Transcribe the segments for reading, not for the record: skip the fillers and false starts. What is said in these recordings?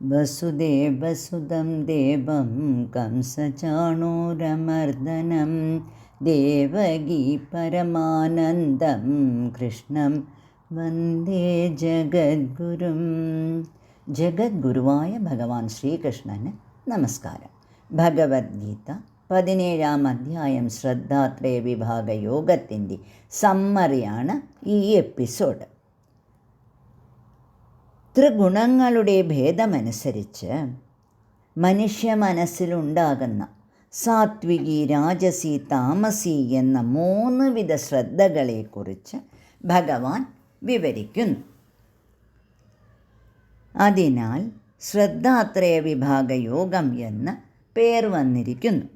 വസുദേവസുതം ദേവം കംസചാണൂരമർദ്ദനം ദേവകീ പരമാനന്ദം കൃഷ്ണം വന്ദേ ജഗദ്ഗുരും. ജഗദ്ഗുരുവായ ഭഗവാൻ ശ്രീകൃഷ്ണന് നമസ്കാരം. ഭഗവത്ഗീത 17-ാം അധ്യായം ശ്രദ്ധാത്രയ വിഭാഗ യോഗത്തിൻ്റെ സമ്മറിയാണ് ഈ എപ്പിസോഡ്. ത്രിഗുണങ്ങളുടെ ഭേദമനുസരിച്ച് മനുഷ്യ മനസ്സിലുണ്ടാകുന്ന സാത്വികി, രാജസി, താമസി എന്ന 3 വിധ ശ്രദ്ധകളെക്കുറിച്ച് ഭഗവാൻ വിവരിക്കുന്നു. അതിനാൽ ശ്രദ്ധാത്രയ വിഭാഗ യോഗം എന്ന് പേർ വന്നിരിക്കുന്നു.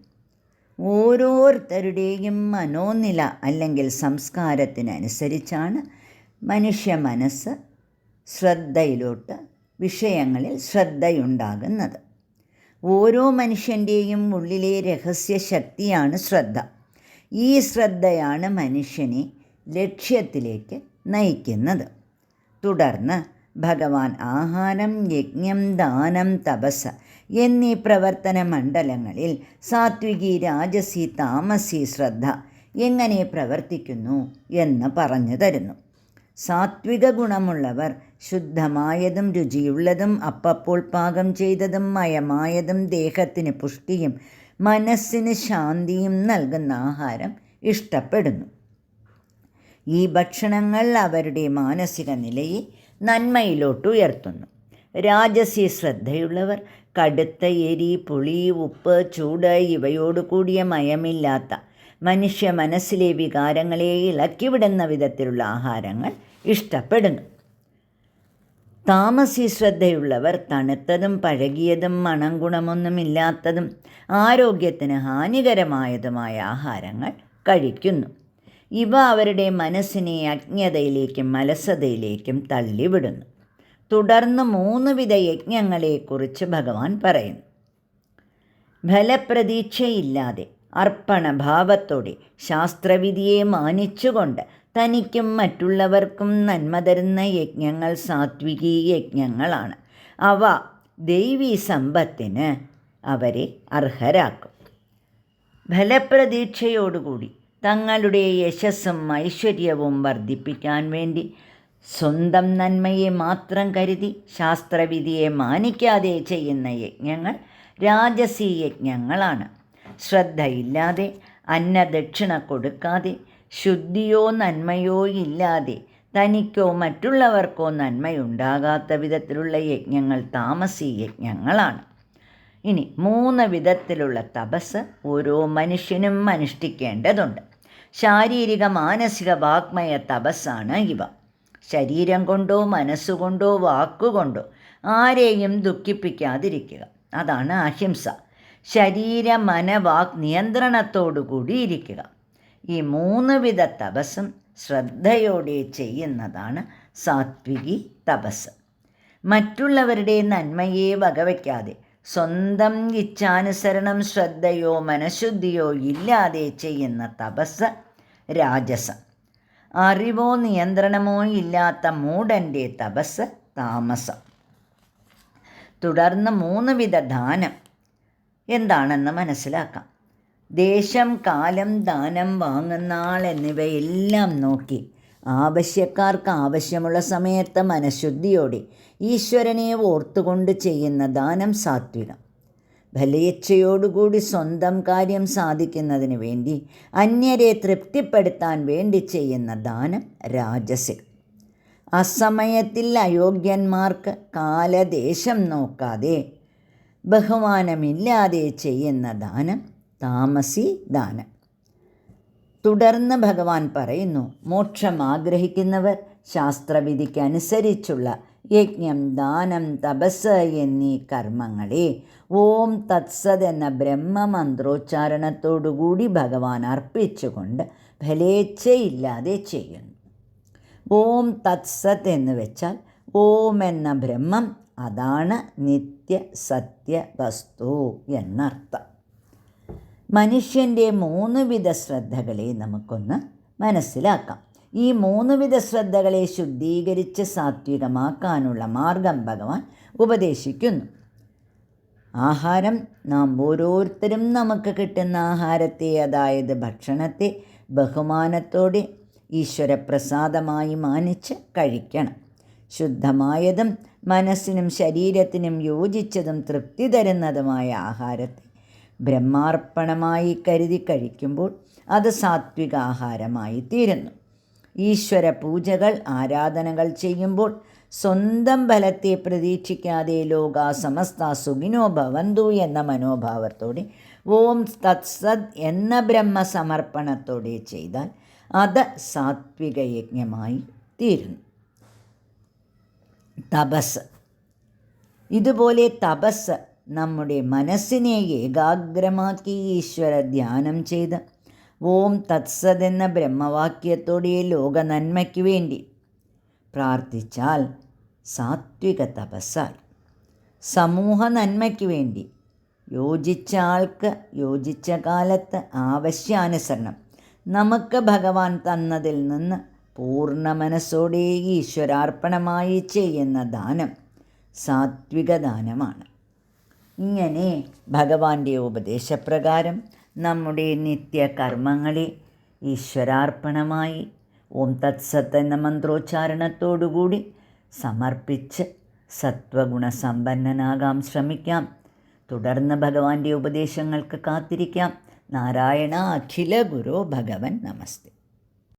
ഓരോരുത്തരുടെയും മനോനില അല്ലെങ്കിൽ സംസ്കാരത്തിനനുസരിച്ചാണ് മനുഷ്യ മനസ്സ് ശ്രദ്ധയിലോട്ട്, വിഷയങ്ങളിൽ ശ്രദ്ധയുണ്ടാകുന്നത്. ഓരോ മനുഷ്യൻ്റെയും ഉള്ളിലെ രഹസ്യ ശക്തിയാണ് ശ്രദ്ധ. ഈ ശ്രദ്ധയാണ് മനുഷ്യനെ ലക്ഷ്യത്തിലേക്ക് നയിക്കുന്നത്. തുടർന്ന് ഭഗവാൻ ആഹാരം, യജ്ഞം, ദാനം, തപസ് എന്നീ പ്രവർത്തന മണ്ഡലങ്ങളിൽ സാത്വികി, രാജസി, താമസി ശ്രദ്ധ എങ്ങനെ പ്രവർത്തിക്കുന്നു എന്ന് പറഞ്ഞു തരുന്നു. സാത്വിക ഗുണമുള്ളവർ ശുദ്ധമായതും രുചിയുള്ളതും അപ്പപ്പോൾ പാകം ചെയ്തതും മയമായതും ദേഹത്തിന് പുഷ്ടിയും മനസ്സിന് ശാന്തിയും നൽകുന്ന ആഹാരം ഇഷ്ടപ്പെടുന്നു. ഈ ഭക്ഷണങ്ങൾ അവരുടെ മാനസിക നിലയെ നന്മയിലോട്ട് ഉയർത്തുന്നു. രാജസി ശ്രദ്ധയുള്ളവർ കടുത്ത എരി, പുളി, ഉപ്പ്, ചൂട് ഇവയോട് കൂടിയ മയമില്ലാത്ത മനുഷ്യ മനസ്സിലെ വികാരങ്ങളെ ഇളക്കിവിടുന്ന വിധത്തിലുള്ള ആഹാരങ്ങൾ ഇഷ്ടപ്പെടുന്നു. താമസി ശ്രദ്ധയുള്ളവർ തണുത്തതും പഴകിയതും മണം ഗുണമൊന്നുമില്ലാത്തതും ആരോഗ്യത്തിന് ഹാനികരമായതുമായ ആഹാരങ്ങൾ കഴിക്കുന്നു. ഇവ അവരുടെ മനസ്സിനെ അജ്ഞതയിലേക്കും അലസതയിലേക്കും തള്ളിവിടുന്നു. തുടർന്ന് 3 വിധ യജ്ഞങ്ങളെക്കുറിച്ച് ഭഗവാൻ പറയുന്നു. ഫലപ്രതീക്ഷയില്ലാതെ അർപ്പണഭാവത്തോടെ ശാസ്ത്രവിധിയെ മാനിച്ചുകൊണ്ട് തനിക്കും മറ്റുള്ളവർക്കും നന്മ തരുന്ന യജ്ഞങ്ങൾ സാത്വികീ യജ്ഞങ്ങളാണ്. അവ ദൈവീ സമ്പത്തിന് അവരെ അർഹരാക്കും. ഫലപ്രതീക്ഷയോടുകൂടി തങ്ങളുടെ യശസ്സും ഐശ്വര്യവും വർദ്ധിപ്പിക്കാൻ വേണ്ടി സ്വന്തം നന്മയെ മാത്രം കരുതി ശാസ്ത്രവിധിയെ മാനിക്കാതെ ചെയ്യുന്ന യജ്ഞങ്ങൾ രാജസീ യജ്ഞങ്ങളാണ്. ശ്രദ്ധയില്ലാതെ, അന്നദക്ഷിണ കൊടുക്കാതെ, ശുദ്ധിയോ നന്മയോ ഇല്ലാതെ തനിക്കോ മറ്റുള്ളവർക്കോ നന്മയുണ്ടാകാത്ത വിധത്തിലുള്ള യജ്ഞങ്ങൾ താമസീ യജ്ഞങ്ങളാണ്. ഇനി 3 വിധത്തിലുള്ള തപസ് ഓരോ മനുഷ്യനും അനുഷ്ഠിക്കേണ്ടതുണ്ട്. ശാരീരിക, മാനസിക, വാഗ്മയ തപസ്സാണ് ഇവ. ശരീരം കൊണ്ടോ മനസ്സുകൊണ്ടോ വാക്കുകൊണ്ടോ ആരെയും ദുഃഖിപ്പിക്കാതിരിക്കുക, അതാണ് അഹിംസ. ശരീര, മന, വാക് നിയന്ത്രണത്തോടു കൂടിയിരിക്കുക. ഈ 3 വിധ തപസ്സും ശ്രദ്ധയോടെ ചെയ്യുന്നതാണ് സാത്വികി തപസ്. മറ്റുള്ളവരുടെ നന്മയെ വകവയ്ക്കാതെ സ്വന്തം ഇച്ഛാനുസരണം ശ്രദ്ധയോ മനഃശുദ്ധിയോ ഇല്ലാതെ ചെയ്യുന്ന തപസ് രാജസം. അറിവോ നിയന്ത്രണമോ ഇല്ലാത്ത മൂഢൻ്റെ തപസ് താമസം. തുടർന്ന് 3 വിധ ദാനം എന്താണെന്ന് മനസ്സിലാക്കാം. ദേശം, കാലം, ദാനം വാങ്ങുന്ന ആൾ എന്നിവയെല്ലാം നോക്കി ആവശ്യക്കാർക്ക് ആവശ്യമുള്ള സമയത്ത് മനഃശുദ്ധിയോടെ ഈശ്വരനെ ഓർത്തുകൊണ്ട് ചെയ്യുന്ന ദാനം സാത്വികം. ഫലേച്ഛയോടുകൂടി സ്വന്തം കാര്യം സാധിക്കുന്നതിന് വേണ്ടി അന്യരെ തൃപ്തിപ്പെടുത്താൻ വേണ്ടി ചെയ്യുന്ന ദാനം രാജസികം. അസമയത്തിൽ അയോഗ്യന്മാർക്ക് കാലദേശം നോക്കാതെ ബഹുമാനമില്ലാതെ ചെയ്യുന്ന ദാനം താമസി ദാനം. തുടർന്ന് ഭഗവാൻ പറയുന്നു, മോക്ഷം ആഗ്രഹിക്കുന്നവർ ശാസ്ത്രവിധിക്കനുസരിച്ചുള്ള യജ്ഞം, ദാനം, തപസ് എന്നീ കർമ്മങ്ങളെ ഓം തത്സത് എന്ന ബ്രഹ്മമന്ത്രോച്ചാരണത്തോടുകൂടി ഭഗവാൻ അർപ്പിച്ചുകൊണ്ട് ഫലേച്ഛയില്ലാതെ ചെയ്യുന്നു. ഓം തത്സത് എന്ന് വെച്ചാൽ ഓം എന്ന ബ്രഹ്മം, അതാണ് നിത്യ സത്യ വസ്തു എന്നർത്ഥം. മനുഷ്യൻ്റെ 3 വിധ ശ്രദ്ധകളെ നമുക്കൊന്ന് മനസ്സിലാക്കാം. ഈ 3 വിധ ശ്രദ്ധകളെ ശുദ്ധീകരിച്ച് സാത്വികമാക്കാനുള്ള മാർഗം ഭഗവാൻ ഉപദേശിക്കുന്നു. ആഹാരം നാം ഓരോരുത്തരും നമുക്ക് കിട്ടുന്ന ആഹാരത്തെ, അതായത് ഭക്ഷണത്തെ ബഹുമാനത്തോടെ ഈശ്വരപ്രസാദമായി മാനിച്ച് കഴിക്കണം. ശുദ്ധമായതും മനസ്സിനും ശരീരത്തിനും യോജിച്ചതും തൃപ്തി തരുന്നതുമായ ആഹാരത്തെ ബ്രഹ്മാർപ്പണമായി കരുതി കഴിക്കുമ്പോൾ അത് സാത്വിക ആഹാരമായി തീരുന്നു. ഈശ്വര പൂജകൾ, ആരാധനകൾ ചെയ്യുമ്പോൾ സ്വന്തം ഫലത്തെ പ്രതീക്ഷിക്കാതെ ലോക സമസ്ത സുഖിനോ ഭവന്തു എന്ന മനോഭാവത്തോടെ ഓം തത്സത് എന്ന ബ്രഹ്മസമർപ്പണത്തോടെ ചെയ്താൽ അത് സാത്വിക യജ്ഞമായി തീരുന്നു. തപസ്. ഇതുപോലെ തപസ് നമ്മുടെ മനസ്സിനെ ഏകാഗ്രമാക്കി ഈശ്വര ധ്യാനം ചെയ്ത് ഓം തത്സത് എന്ന ബ്രഹ്മവാക്യത്തോടെ ലോക നന്മയ്ക്ക് വേണ്ടി പ്രാർത്ഥിച്ചാൽ സാത്വിക തപസ്സായി. സമൂഹ നന്മയ്ക്ക് വേണ്ടി യോജിച്ച ആൾക്ക് യോജിച്ച കാലത്ത് ആവശ്യാനുസരണം നമുക്ക് ഭഗവാൻ തന്നതിൽ നിന്ന് പൂർണ്ണ മനസ്സോടെ ഈശ്വരാർപ്പണമായി ചെയ്യുന്ന ദാനം സാത്വിക ദാനമാണ്. ഇങ്ങനെ ഭഗവാന്റെ ഉപദേശപ്രകാരം നമ്മുടെ നിത്യകർമ്മങ്ങളെ ഈശ്വരാർപ്പണമായി ഓം തത്സത്ത് എന്ന മന്ത്രോച്ചാരണത്തോടുകൂടി സമർപ്പിച്ച് സത്വഗുണസമ്പന്നനാകാൻ ശ്രമിക്കാം. തുടർന്ന് ഭഗവാന്റെ ഉപദേശങ്ങൾക്ക് കാത്തിരിക്കാം. നാരായണ അഖില ഗുരോ ഭഗവൻ നമസ്തേ.